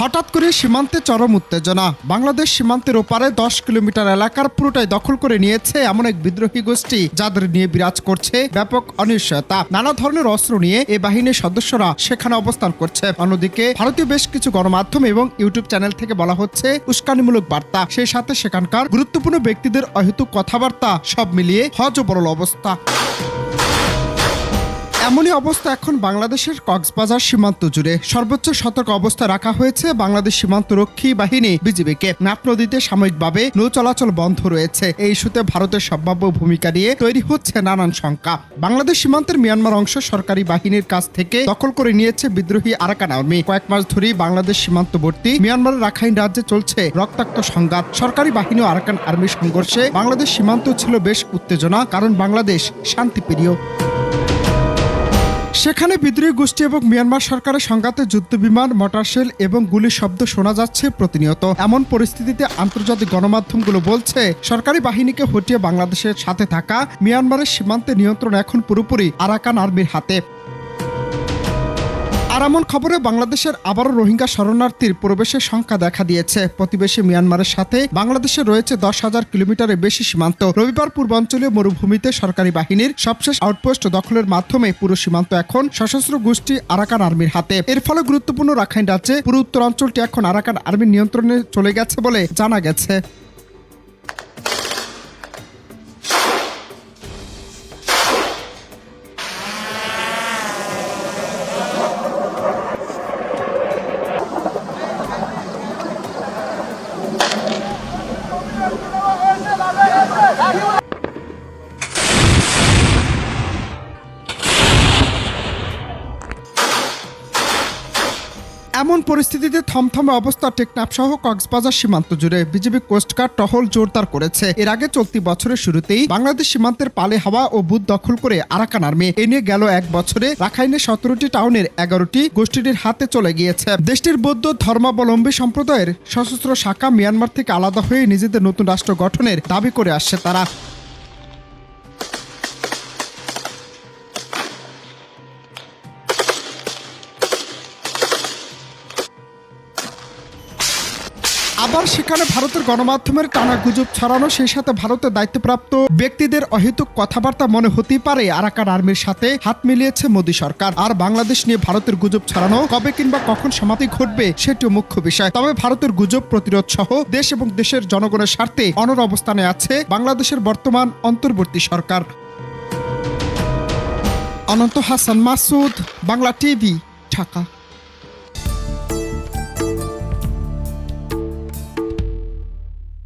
হঠাৎ করে সীমান্তে চরম উত্তেজনা। বাংলাদেশ সীমান্তের ওপারে 10 কিলোমিটার এলাকার পুরোটাই দখল করে নিয়েছে এমন এক বিদ্রোহী গোষ্ঠী, যাদের নিয়ে বিরাজ করছে ব্যাপক অনিশ্চয়তা। নানা ধরনের অস্ত্র নিয়ে এই বাহিনীর সদস্যরা সেখানে অবস্থান করছে। অন্যদিকে ভারতীয় বেশ কিছু গণমাধ্যম এবং ইউটিউব চ্যানেল থেকে বলা হচ্ছে উস্কানিমূলক বার্তা, সেই সাথে সেখানকার গুরুত্বপূর্ণ ব্যক্তিদের অহেতুক কথাবার্তা, সব মিলিয়ে হযবরল অবস্থা। এমনই অবস্থা এখন বাংলাদেশের কক্সবাজার সীমান্ত জুড়ে। সর্বোচ্চ সতর্ক অবস্থায় রাখা হয়েছে বাংলাদেশ সীমান্তরক্ষী বাহিনী বিজিবিকে। ম্যাপ নদীতে সাময়িকভাবে নৌ চলাচল বন্ধ রয়েছে। এই ইস্যুতে ভারতের সম্ভাব্য ভূমিকা নিয়ে তৈরি হচ্ছে নানান শঙ্কা। বাংলাদেশ সীমান্তের মিয়ানমার অংশ সরকারি বাহিনীর কাছ থেকে দখল করে নিয়েছে বিদ্রোহী আরাকান আর্মি। কয়েক মাস ধরেই বাংলাদেশ সীমান্তবর্তী মিয়ানমারের রাখাইন রাজ্যে চলছে রক্তাক্ত সংঘাত। সরকারি বাহিনী ও আরাকান আর্মির সংঘর্ষে বাংলাদেশ সীমান্ত ছিল বেশ উত্তেজনা, কারণ বাংলাদেশ শান্তিপ্রিয়। সেখানে বিদ্রোহী গোষ্ঠী এবং মিয়ানমার সরকারের সংঘাতে যুদ্ধবিমান, মর্টারশেল এবং গুলির শব্দ শোনা যাচ্ছে প্রতিনিয়ত। এমন পরিস্থিতিতে আন্তর্জাতিক গণমাধ্যমগুলো বলছে সরকারি বাহিনীকে হটিয়ে বাংলাদেশের সাথে থাকা মিয়ানমারের সীমান্তে নিয়ন্ত্রণ এখন পুরোপুরি আরাকান আর্মির হাতে। আর এমন খবরে বাংলাদেশের আবারও রোহিঙ্গা শরণার্থীর প্রবেশের সংখ্যা দেখা দিয়েছে। প্রতিবেশী মিয়ানমারের সাথে বাংলাদেশের রয়েছে 10,000 কিলোমিটারের বেশি সীমান্ত। রবিবার পূর্বাঞ্চলীয় মরুভূমিতে সরকারি বাহিনীর সবশেষ আউটপোস্ট দখলের মাধ্যমে পুরো সীমান্ত এখন সশস্ত্র গোষ্ঠী আরাকান আর্মির হাতে। এর ফলে গুরুত্বপূর্ণ রাখাইন রাজ্যে পুরো উত্তরাঞ্চলটি এখন আরাকান আর্মির নিয়ন্ত্রণে চলে গেছে বলে জানা গেছে। এমন পরিস্থিতিতে থমথমে অবস্থা টেকনাফ সহ কক্সবাজার সীমান্ত জুড়ে। বিজিবি কোস্টগার্ড টহল জোরদার করেছে। এর আগে চলতি বছরের শুরুতেই বাংলাদেশ সীমান্তের পালে হাওয়া ও বুথ দখল করে আরাকান আর্মি। এ নিয়ে গেল এক বছরে রাখাইনের 17টি টাউনের 11টি গোষ্ঠীটির হাতে চলে গিয়েছে। দেশটির বৌদ্ধ ধর্মাবলম্বী সম্প্রদায়ের সশস্ত্র শাখা মিয়ানমার থেকে আলাদা হয়ে নিজেদের নতুন রাষ্ট্র গঠনের দাবি করে আসছে তারা। আবার সেখানে ভারতের গণমাধ্যমের টানা গুজব ছড়ানো, সেই সাথে ভারতের দায়িত্বপ্রাপ্ত ব্যক্তিদের অহেতুক কথাবার্তা মনে হতেই পারে আরাকান আর্মির সাথে হাত মিলিয়েছে মোদী সরকার। আর বাংলাদেশ নিয়ে ভারতের গুজব ছড়ানো কবে কিংবা কখন সমাপ্তি ঘটবে সেটিও মুখ্য বিষয়। তবে ভারতের গুজব প্রতিরোধ সহ দেশ এবং দেশের জনগণের স্বার্থে অনড় অবস্থানে আছে বাংলাদেশের বর্তমান অন্তর্বর্তী সরকার। অনন্ত হাসান মাসুদ, বাংলা টিভি, ঢাকা।